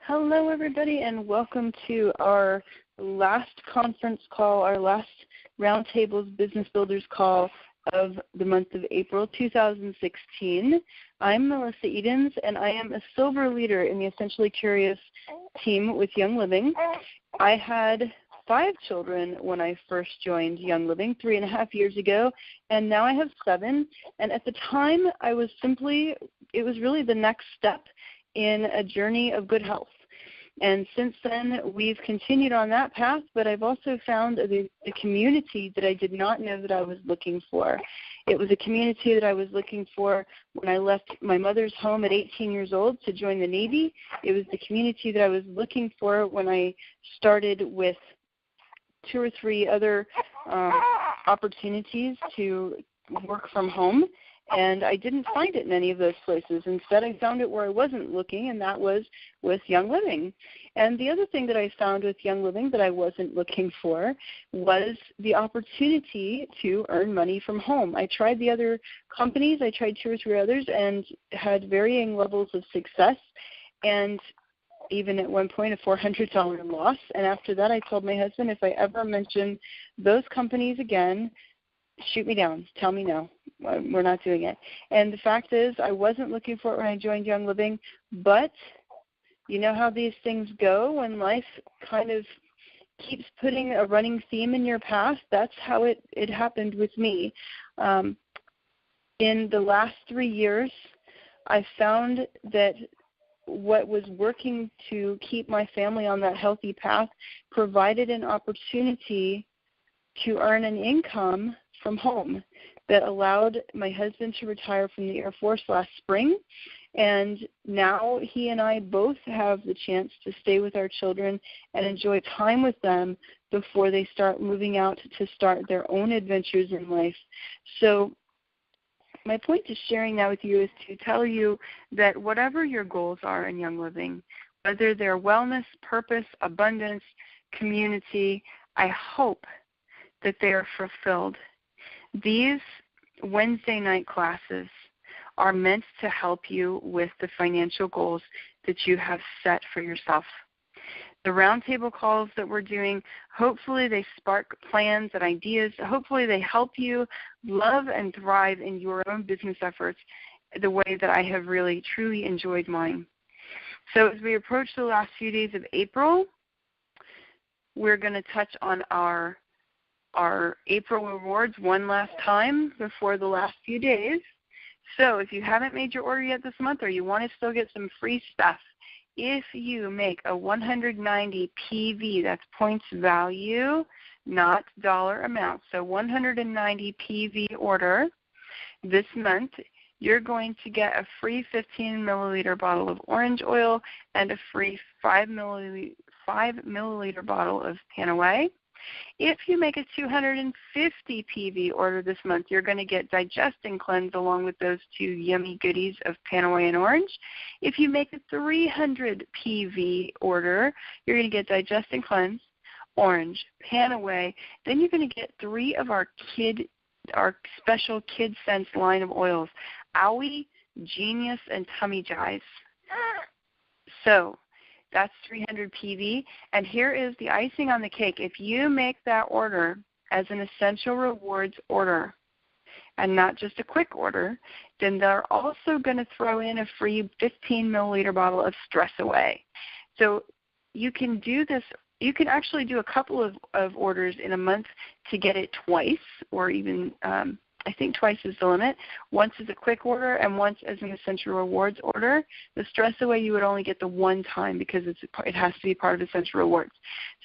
Hello, everybody, and welcome to our last conference call, our last Roundtables Business Builders call of the month of April 2016. I'm Melissa Edens, and I am a silver leader in the Essentially Curious team with Young Living. I had 5 children when I first joined Young Living 3.5 years ago, and now I have 7. And at the time, it was really the next step in a journey of good health. And since then, we've continued on that path, but I've also found a community that I did not know that I was looking for. It was a community that I was looking for when I left my mother's home at 18 years old to join the Navy. It was the community that I was looking for when I started with 2 or 3 other opportunities to work from home. And I didn't find it in any of those places. Instead, I found it where I wasn't looking, and that was with Young Living. And the other thing that I found with Young Living that I wasn't looking for was the opportunity to earn money from home. I tried the other companies. I tried 2 or 3 others and had varying levels of success, and even at one point a $400 loss. And after that, I told my husband, if I ever mention those companies again, shoot me down. Tell me no. We're not doing it. And the fact is, I wasn't looking for it when I joined Young Living, but you know how these things go when life kind of keeps putting a running theme in your path? That's how it happened with me. In the last 3 years, I found that what was working to keep my family on that healthy path provided an opportunity to earn an income from home that allowed my husband to retire from the Air Force last spring. And now he and I both have the chance to stay with our children and enjoy time with them before they start moving out to start their own adventures in life. So my point to sharing that with you is to tell you that whatever your goals are in Young Living, whether they're wellness, purpose, abundance, community, I hope that they are fulfilled. These Wednesday night classes are meant to help you with the financial goals that you have set for yourself. The roundtable calls that we're doing, hopefully they spark plans and ideas. Hopefully they help you love and thrive in your own business efforts the way that I have really, truly enjoyed mine. So as we approach the last few days of April, we're going to touch on our April rewards one last time before the last few days. So if you haven't made your order yet this month or you want to still get some free stuff, if you make a 190 PV, that's points value, not dollar amount, so 190 PV order this month, you're going to get a free 15 milliliter bottle of orange oil and a free 5 milliliter bottle of Panaway. If you make a 250 PV order this month, you're going to get Digest and Cleanse along with those 2 yummy goodies of Panaway and Orange. If you make a 300 PV order, you're going to get Digest and Cleanse, Orange, Panaway. Then you're going to get 3 of our special Kid Sense line of oils, Owie, Genius, and Tummy Jive. So that's 300 PV. And here is the icing on the cake. If you make that order as an Essential Rewards order and not just a quick order, then they're also going to throw in a free 15 milliliter bottle of Stress Away. So you can do this. You can actually do a couple of orders in a month to get it twice, or even I think twice is the limit. Once is a quick order and once as an Essential Rewards order. The Stress Away you would only get the one time because it has to be part of Essential Rewards.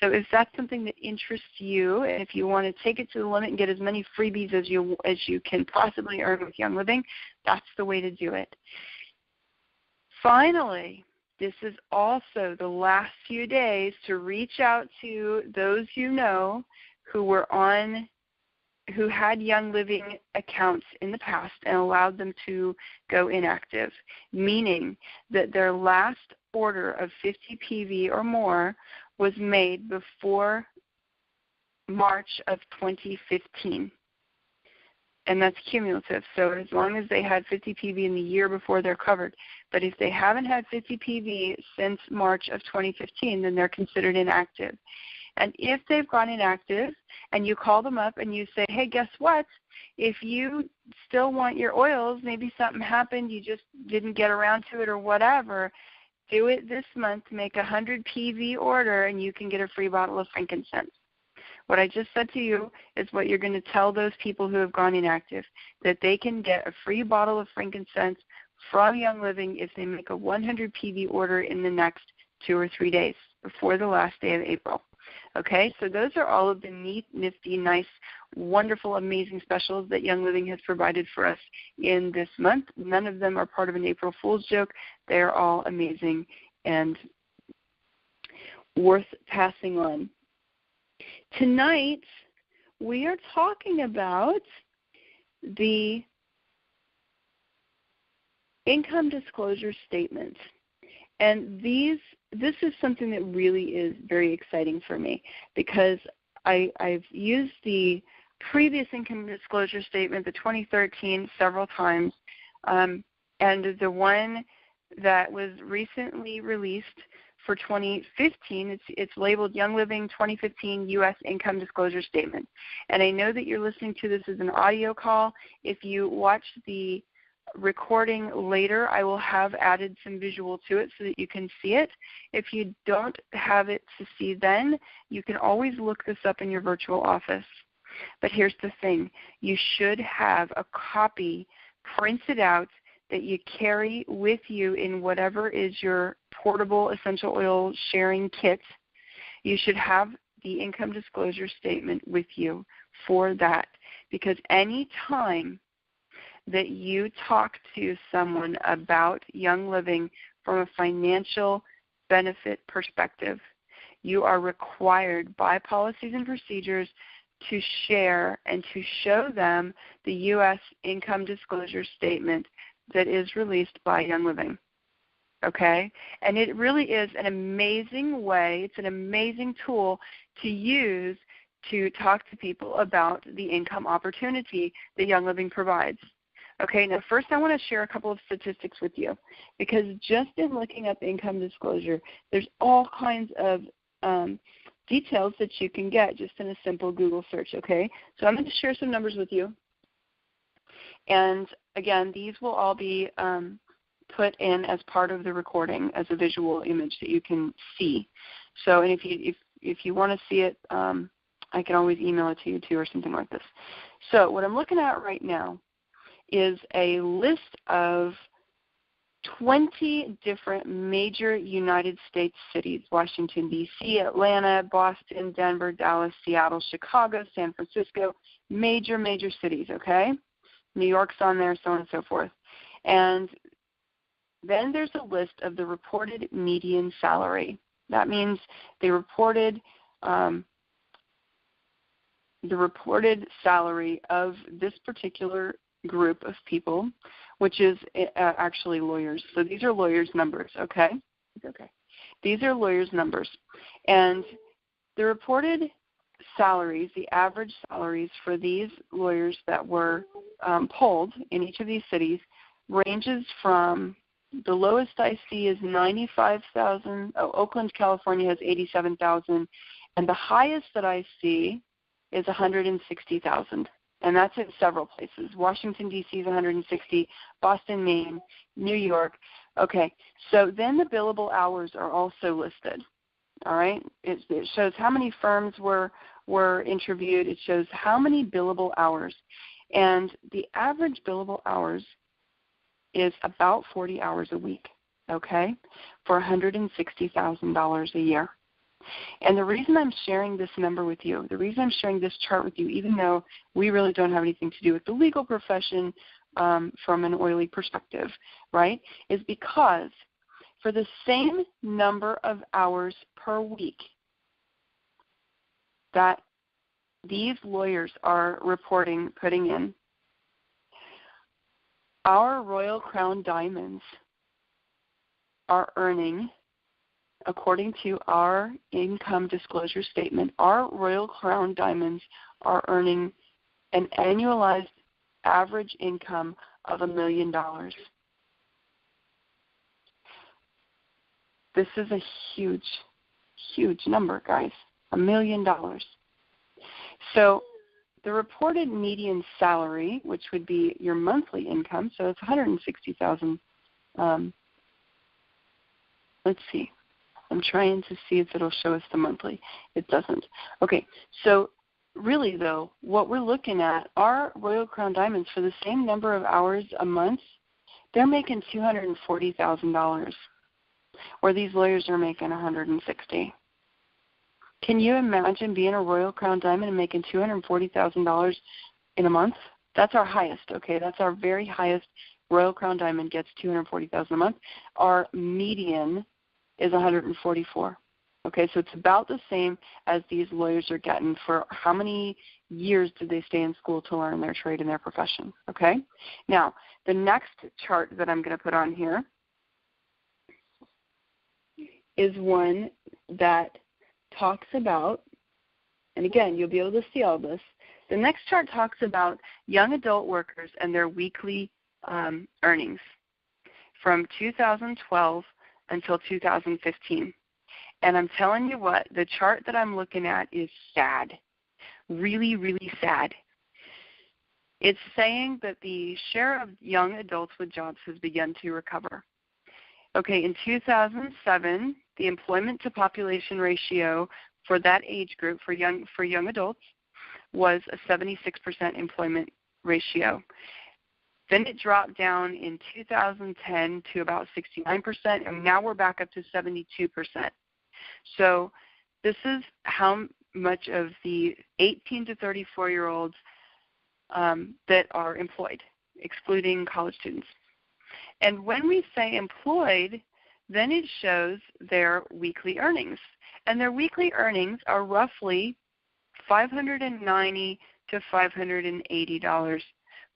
So if that's something that interests you, and if you want to take it to the limit and get as many freebies as you can possibly earn with Young Living, that's the way to do it. Finally, this is also the last few days to reach out to those you know who had Young Living accounts in the past and allowed them to go inactive, meaning that their last order of 50 PV or more was made before March of 2015. and that's cumulative. So as long as they had 50 PV in the year before, they're covered. But if they haven't had 50 PV since March of 2015, then they're considered inactive. And if they've gone inactive and you call them up and you say, hey, guess what? If you still want your oils, maybe something happened, you just didn't get around to it or whatever, do it this month, make a 100 PV order, and you can get a free bottle of frankincense. What I just said to you is what you're going to tell those people who have gone inactive, that they can get a free bottle of frankincense from Young Living if they make a 100 PV order in the next 2 or 3 days before the last day of April. Okay, so those are all of the neat, nifty, nice, wonderful, amazing specials that Young Living has provided for us in this month. None of them are part of an April Fool's joke. They are all amazing and worth passing on. Tonight, we are talking about the income disclosure statement. And this is something that really is very exciting for me because I've used the previous income disclosure statement, the 2013, several times, and the one that was recently released for 2015, it's labeled Young Living 2015 U.S. Income Disclosure Statement. And I know that you're listening to this as an audio call. If you watch the recording later, I will have added some visual to it so that you can see it. If you don't have it to see then, you can always look this up in your virtual office. But here's the thing. You should have a copy printed out that you carry with you in whatever is your portable essential oil sharing kit. You should have the income disclosure statement with you for that, because any time that you talk to someone about Young Living from a financial benefit perspective, you are required by policies and procedures to share and to show them the U.S. income disclosure statement that is released by Young Living. Okay? And it really is an amazing way, it's an amazing tool to use to talk to people about the income opportunity that Young Living provides. Okay, now first I want to share a couple of statistics with you, because just in looking up income disclosure, there's all kinds of details that you can get just in a simple Google search, okay? So I'm going to share some numbers with you. And again, these will all be put in as part of the recording as a visual image that you can see. So, and if you want to see it, I can always email it to you too or something like this. So what I'm looking at right now is a list of 20 different major United States cities: Washington, D.C., Atlanta, Boston, Denver, Dallas, Seattle, Chicago, San Francisco, major cities, okay? New York's on there, so on and so forth. And then there's a list of the reported median salary. That means the reported salary of this particular group of people, which is actually lawyers. So these are lawyers' numbers, okay? Okay. These are lawyers' numbers. And the reported salaries, the average salaries for these lawyers that were polled in each of these cities, ranges from, the lowest I see is $95,000. Oakland, California has $87,000, and the highest that I see is $160,000, and that's in several places. Washington, D.C. is $160,000, Boston, Maine, New York. Okay, so then the billable hours are also listed. All right, it shows how many firms were interviewed. It shows how many billable hours, and the average billable hours is about 40 hours a week, okay, for $160,000 a year. And the reason I'm sharing this number with you, the reason I'm sharing this chart with you, even though we really don't have anything to do with the legal profession from an oily perspective, right, is because for the same number of hours per week that these lawyers are reporting, putting in, our Royal Crown Diamonds are earning, according to our income disclosure statement, our Royal Crown Diamonds are earning an annualized average income of $1 million. This is a huge, huge number, guys. $1 million. So the reported median salary, which would be your monthly income, so it's $160,000. Let's see. I'm trying to see if it'll show us the monthly. It doesn't. Okay, so really, though, what we're looking at are Royal Crown Diamonds for the same number of hours a month. They're making $240,000, where these lawyers are making $160,000. Can you imagine being a Royal Crown Diamond and making $240,000 in a month? That's our highest. Okay, that's our very highest. Royal Crown Diamond gets $240,000 a month. Our median is $144,000. Okay, so it's about the same as these lawyers are getting for how many years did they stay in school to learn their trade and their profession. Okay, now the next chart that I'm going to put on here is one that talks about, and again, you'll be able to see all this. The next chart talks about young adult workers and their weekly earnings from 2012 until 2015. And I'm telling you what, the chart that I'm looking at is sad, really, really sad. It's saying that the share of young adults with jobs has begun to recover. Okay, in 2007, the employment to population ratio for that age group, for young adults, was a 76% employment ratio. Then it dropped down in 2010 to about 69%, and now we're back up to 72%. So this is how much of the 18 to 34-year-olds that are employed, excluding college students. And when we say employed, then it shows their weekly earnings. And their weekly earnings are roughly $590 to $580.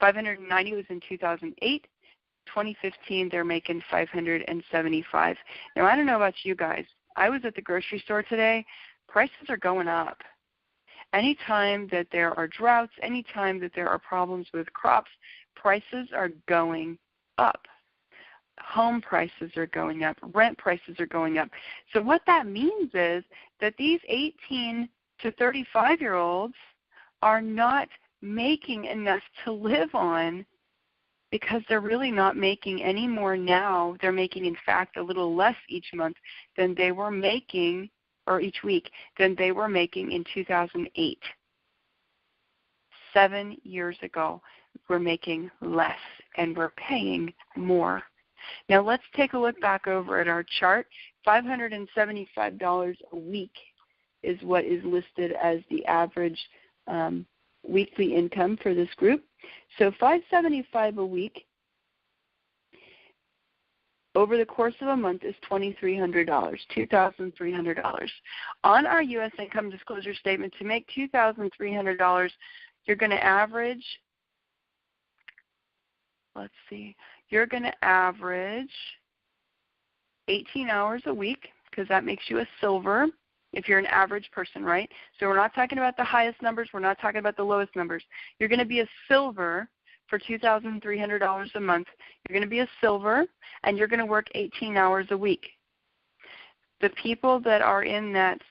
$590 was in 2008. 2015, they're making $575. Now, I don't know about you guys. I was at the grocery store today. Prices are going up. Anytime that there are droughts, anytime that there are problems with crops, prices are going up. Home prices are going up. Rent prices are going up. So what that means is that these 18 to 35-year-olds are not making enough to live on, because they're really not making any more now. They're making, in fact, a little less each month than they were making, or each week, than they were making in 2008. 7 years ago, we're making less, and we're paying more. Now let's take a look back over at our chart. $575 a week is what is listed as the average weekly income for this group. So $575 a week over the course of a month is $2,300, $2,300. On our U.S. income disclosure statement, to make $2,300, you're going to average, let's see, you're going to average 18 hours a week, because that makes you a silver if you're an average person, right? So we're not talking about the highest numbers. We're not talking about the lowest numbers. You're going to be a silver for $2,300 a month. You're going to be a silver, and you're going to work 18 hours a week. The people that are in that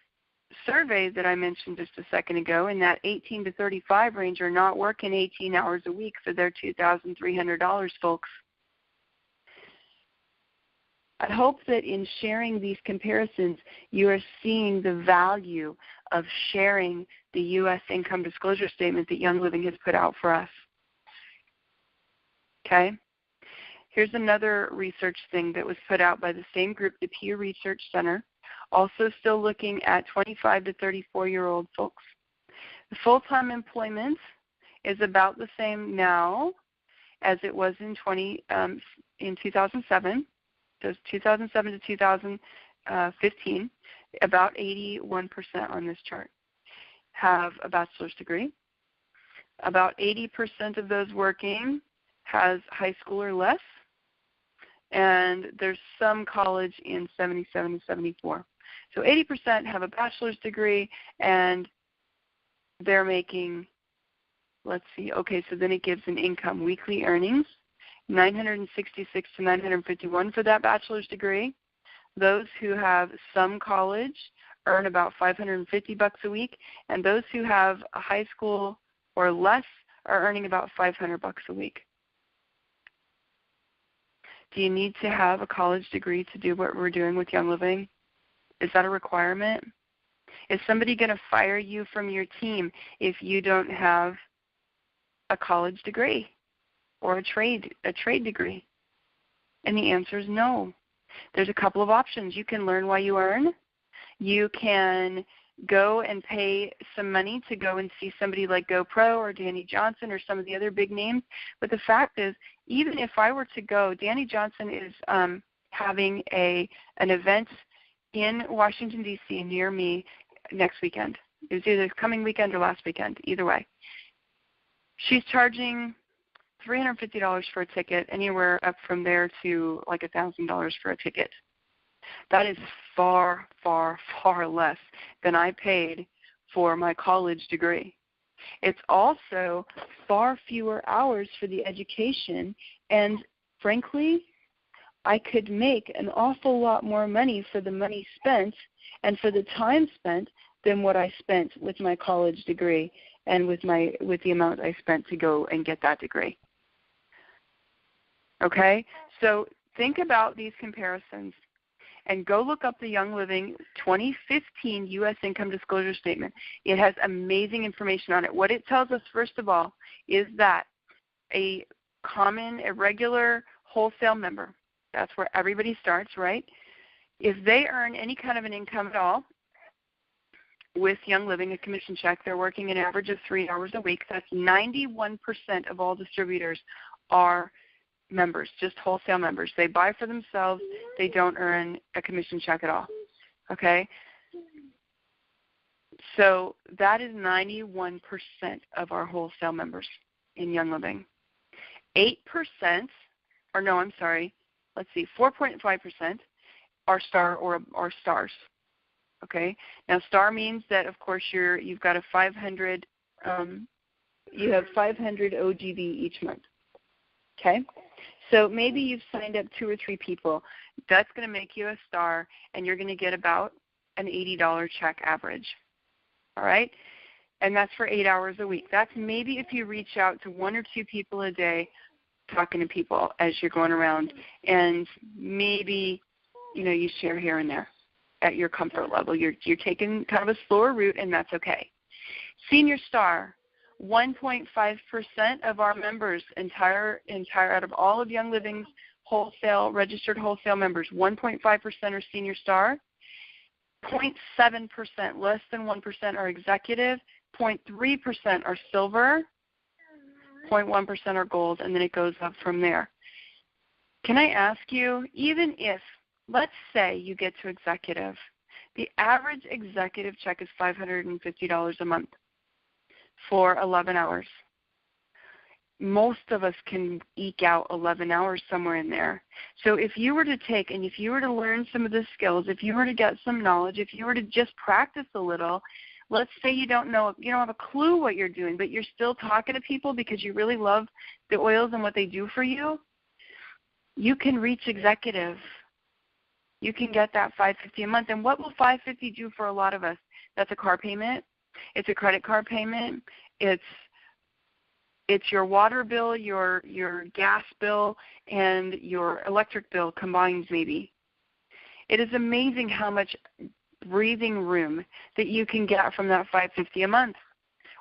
survey that I mentioned just a second ago, in that 18 to 35 range, are not working 18 hours a week for their $2,300, folks. I hope that in sharing these comparisons, you are seeing the value of sharing the U.S. income disclosure statement that Young Living has put out for us. Okay? Here's another research thing that was put out by the same group, the Pew Research Center, also still looking at 25 to 34-year-old folks. The full-time employment is about the same now as it was in 2007. So it's 2007 to 2015, about 81% on this chart have a bachelor's degree. About 80% of those working has high school or less, and there's some college in 77 to 74. So 80% have a bachelor's degree, and they're making let's see. Okay, so then it gives an income. Weekly earnings, 966 to 951 for that bachelor's degree. Those who have some college earn about $550 a week, and those who have a high school or less are earning about $500 a week. Do you need to have a college degree to do what we're doing with Young Living? Is that a requirement? Is somebody going to fire you from your team if you don't have a college degree or a trade degree? And the answer is no. There's a couple of options. You can learn while you earn. You can go and pay some money to go and see somebody like GoPro or Danny Johnson or some of the other big names. But the fact is, even if I were to go, Danny Johnson is having an event in Washington, D.C. near me next weekend. It was either this coming weekend or last weekend, either way. She's charging $350 for a ticket, anywhere up from there to like $1,000 for a ticket. That is far, far, far less than I paid for my college degree. It's also far fewer hours for the education, and frankly, I could make an awful lot more money for the money spent and for the time spent than what I spent with my college degree and with the amount I spent to go and get that degree. Okay? So think about these comparisons and go look up the Young Living 2015 U.S. Income Disclosure Statement. It has amazing information on it. What it tells us, first of all, is that a regular wholesale member, that's where everybody starts, right? If they earn any kind of an income at all with Young Living, a commission check, they're working an average of 3 hours a week. That's 91% of all distributors are members, just wholesale members. They buy for themselves. They don't earn a commission check at all. Okay? So that is 91% of our wholesale members in Young Living. 4.5% are stars. Okay? Now star means that of course you've got a 500 you have 500 OGV each month. Okay? So maybe you've signed up 2 or 3 people. That's going to make you a star, and you're going to get about an $80 check average. All right? And that's for 8 hours a week. That's maybe if you reach out to 1 or 2 people a day, talking to people as you're going around, and maybe, you share here and there at your comfort level. You're taking kind of a slower route, and that's okay. Senior Star. 1.5% of our members, entire out of all of Young Living's registered wholesale members, 1.5% are Senior Star, 0.7%, less than 1% are Executive, 0.3% are Silver, 0.1% are Gold, and then it goes up from there. Can I ask you, even if, let's say you get to Executive, the average Executive check is $550 a month for 11 hours. Most of us can eke out 11 hours somewhere in there. So if you were to take and if you were to learn some of the skills, if you were to get some knowledge, if you were to just practice a little, let's say you don't have a clue what you're doing, but you're still talking to people because you really love the oils and what they do for you, you can reach Executive. You can get that $550 a month. And what will $550 do for a lot of us? That's a car payment. It's a credit card payment. It's your water bill, your gas bill, and your electric bill combined maybe. It is amazing how much breathing room that you can get from that $550 a month.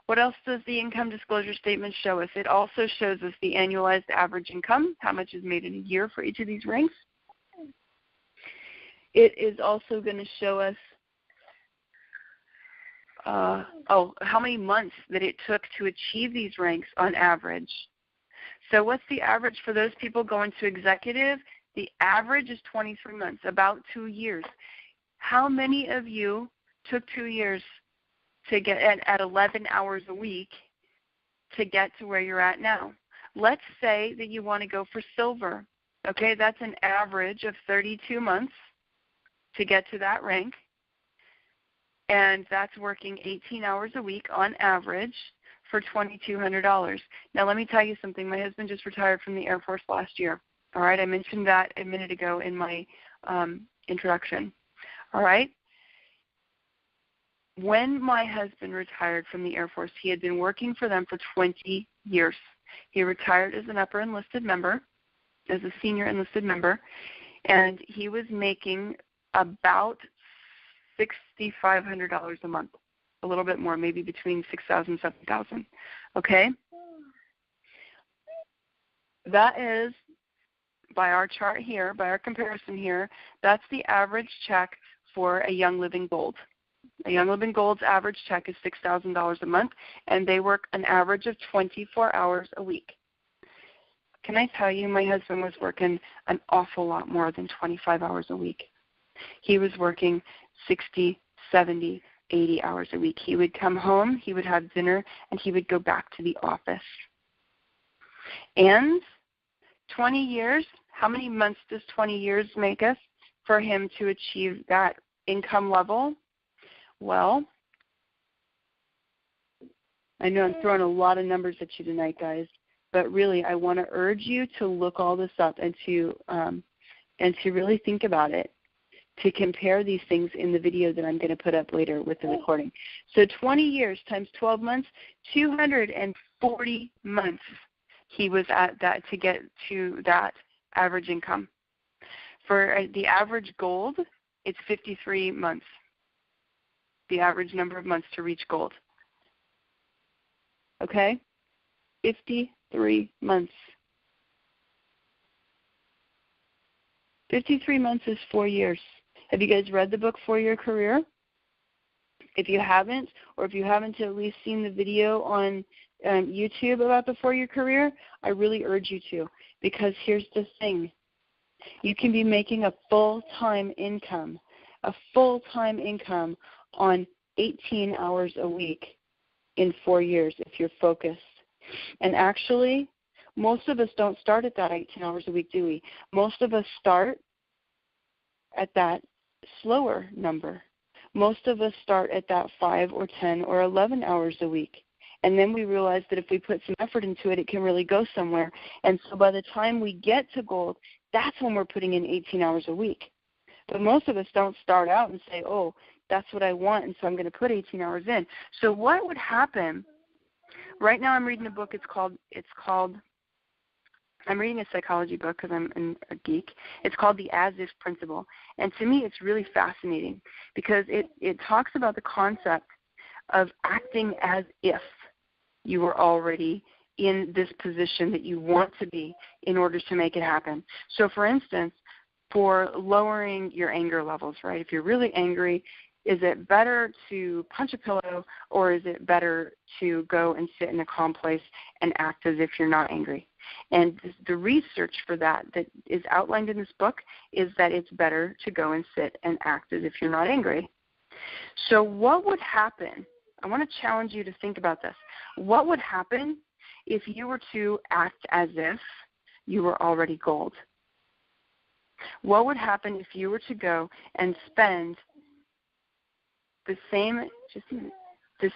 What else does the income disclosure statement show us? It also shows us the annualized average income, how much is made in a year for each of these ranks. It is also going to show us how many months that it took to achieve these ranks on average. So what's the average for those people going to Executive? The average is 23 months, about 2 years. How many of you took 2 years to get at 11 hours a week to get to where you're at now? Let's say that you want to go for Silver. Okay, that's an average of 32 months to get to that rank. And that's working 18 hours a week on average for $2,200. Now, let me tell you something. My husband just retired from the Air Force last year. All right, I mentioned that a minute ago in my introduction. All right. When my husband retired from the Air Force, he had been working for them for 20 years. He retired as an upper enlisted member, as a senior enlisted member, and he was making about $6,500 a month, a little bit more, maybe between $6,000 and $7,000. Okay? That is, by our chart here, by our comparison here, that's the average check for a Young Living Gold. A Young Living Gold's average check is $6,000 a month, and they work an average of 24 hours a week. Can I tell you, my husband was working an awful lot more than 25 hours a week. He was working 60, 70, 80 hours a week. He would come home, he would have dinner, and he would go back to the office. And 20 years, how many months does 20 years make us for him to achieve that income level? Well, I know I'm throwing a lot of numbers at you tonight, guys, but really I want to urge you to look all this up and to really think about it, to compare these things in the video that I'm going to put up later with the recording. So 20 years times 12 months, 240 months he was at that to get to that average income. For the average gold, it's 53 months, the average number of months to reach gold. Okay? 53 months. 53 months is 4 years. Have you guys read the book 4-Year Career? If you haven't, or if you haven't at least seen the video on YouTube about the 4-Year Career, I really urge you to, because here's the thing. You can be making a full-time income on 18 hours a week in 4 years if you're focused. And actually, most of us don't start at that 18 hours a week, do we? Most of us start at that slower number. Most of us start at that 5 or 10 or 11 hours a week. And then we realize that if we put some effort into it, it can really go somewhere. And so by the time we get to gold, that's when we're putting in 18 hours a week. But most of us don't start out and say, oh, that's what I want, and so I'm going to put 18 hours in. So what would happen? Right now I'm reading a book. I'm reading a psychology book because I'm a geek. It's called The As-If Principle. And to me, it's really fascinating because it talks about the concept of acting as if you were already in this position that you want to be in order to make it happen. So, for instance, for lowering your anger levels, right? If you're really angry, is it better to punch a pillow, or is it better to go and sit in a calm place and act as if you're not angry? And the research for that is outlined in this book is that it's better to go and sit and act as if you're not angry. So what would happen? I want to challenge you to think about this. What would happen if you were to act as if you were already gold? What would happen if you were to go and spend the same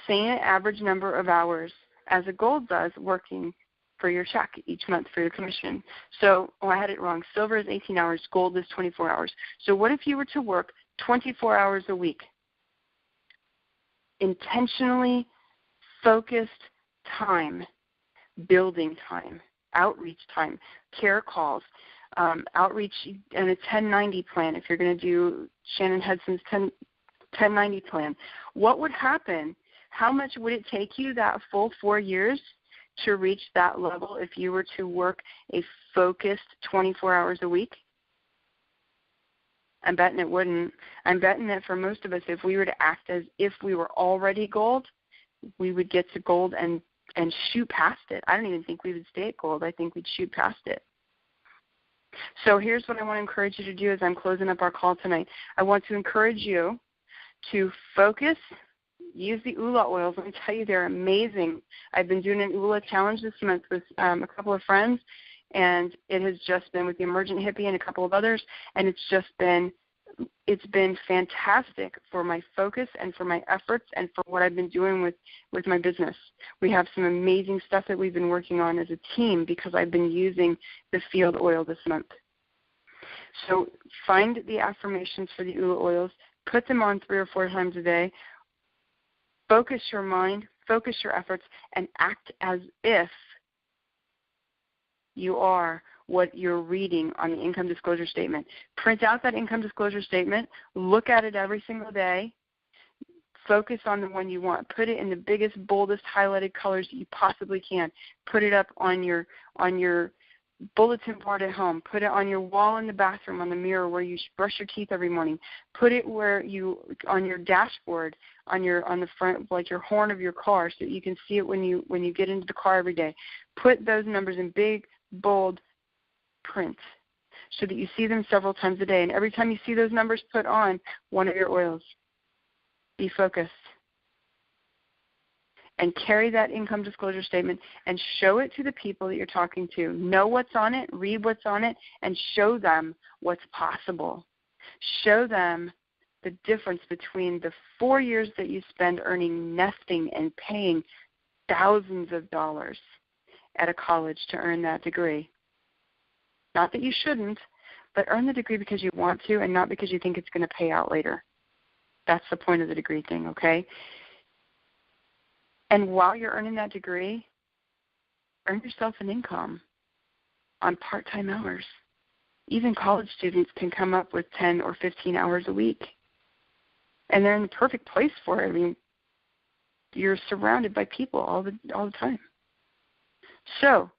average number of hours as a gold does working for your check each month for your commission? So, I had it wrong. Silver is 18 hours. Gold is 24 hours. So what if you were to work 24 hours a week? Intentionally focused time, building time, outreach time, care calls, outreach and a 1090 plan if you're going to do Shannon Hudson's 1090 plan. What would happen? How much would it take you that full 4 years to reach that level if you were to work a focused 24 hours a week? I'm betting it wouldn't. I'm betting that for most of us, if we were to act as if we were already gold, we would get to gold and shoot past it. I don't even think we would stay at gold. I think we'd shoot past it. So here's what I want to encourage you to do as I'm closing up our call tonight. I want to encourage you to focus, use the ULA oils. Let me tell you, they're amazing. I've been doing an ULA challenge this month with a couple of friends, and it has just been with the Emergent Hippie and a couple of others, and it's just been it's been fantastic for my focus and for my efforts and for what I've been doing with my business. We have some amazing stuff that we've been working on as a team because I've been using the field oil this month. So find the affirmations for the Ula oils, put them on 3 or 4 times a day, focus your mind, focus your efforts, and act as if you are what you're reading on the income disclosure statement. Print out that income disclosure statement, look at it every single day, focus on the one you want. Put it in the biggest, boldest, highlighted colors that you possibly can. Put it up on your bulletin board at home. Put it on your wall in the bathroom, on the mirror where you brush your teeth every morning. Put it where on your dashboard, on the front, like your horn of your car, so that you can see it when you get into the car every day. Put those numbers in big, bold print so that you see them several times a day. And every time you see those numbers, put on one of your oils. Be focused. And carry that income disclosure statement and show it to the people that you're talking to. Know what's on it, read what's on it, and show them what's possible. Show them the difference between the 4 years that you spend earning, nesting, and paying thousands of dollars at a college to earn that degree. Not that you shouldn't, but earn the degree because you want to and not because you think it's going to pay out later. That's the point of the degree thing, okay? And while you're earning that degree, earn yourself an income on part-time hours. Even college students can come up with 10 or 15 hours a week. And they're in the perfect place for it. I mean, you're surrounded by people all the time. So,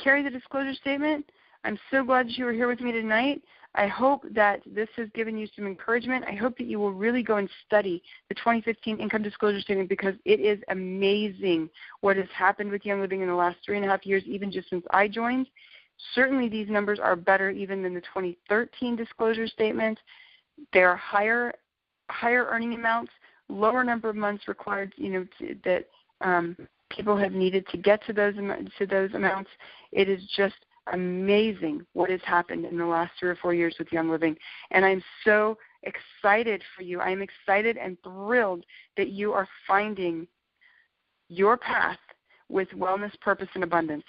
carry the disclosure statement. I'm so glad that you were here with me tonight. I hope that this has given you some encouragement. I hope that you will really go and study the 2015 Income Disclosure Statement because it is amazing what has happened with Young Living in the last 3.5 years, even just since I joined. Certainly these numbers are better even than the 2013 disclosure statement. They are higher earning amounts, lower number of months required, that people have needed to get to those amounts. It is just amazing what has happened in the last 3 or 4 years with Young Living. And I'm so excited for you. I'm excited and thrilled that you are finding your path with wellness, purpose, and abundance.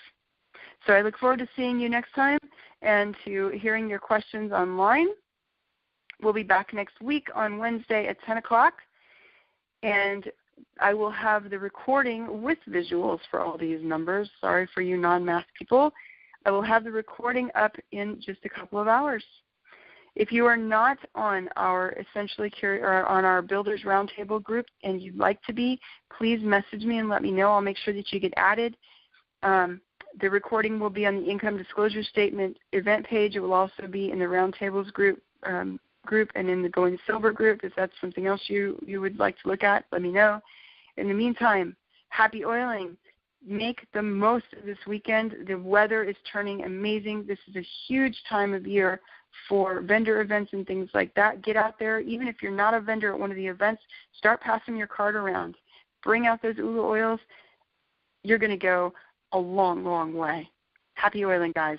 So I look forward to seeing you next time and to hearing your questions online. We'll be back next week on Wednesday at 10 o'clock. And I will have the recording with visuals for all these numbers. Sorry for you non-math people. I will have the recording up in just a couple of hours. If you are not on our on our Builders Roundtable group and you'd like to be, please message me and let me know. I'll make sure that you get added. The recording will be on the Income Disclosure Statement event page. It will also be in the Roundtables group and in the Going Silver group. If that's something else you would like to look at, let me know. In the meantime, happy oiling. Make the most of this weekend. The weather is turning amazing. This is a huge time of year for vendor events and things like that. Get out there. Even if you're not a vendor at one of the events, start passing your card around. Bring out those Ula oils. You're going to go a long, long way. Happy oiling, guys.